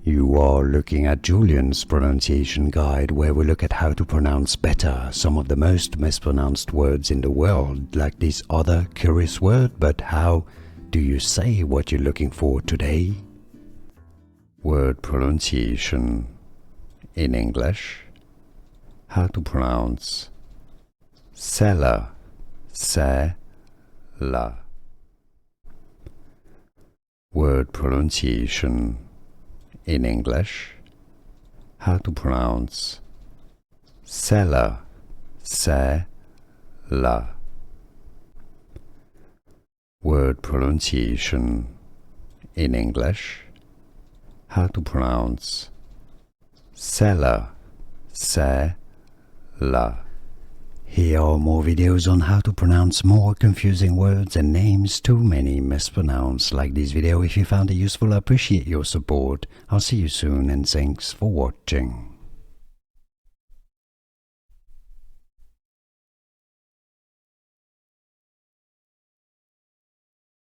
You are looking at Julian's pronunciation guide, where we look at how to pronounce better some of the most mispronounced words in the world, like this other curious word. But how do you say what you're looking for today? Word pronunciation in English. How to pronounce Sella, Sella. Word pronunciation in English. How to pronounce Sella, Sella. Word pronunciation in English. How to pronounce Sella, Sella. Here are more videos on how to pronounce more confusing words and names too many mispronounced. Like this video if you found it useful. I appreciate your support. I'll see you soon and thanks for watching.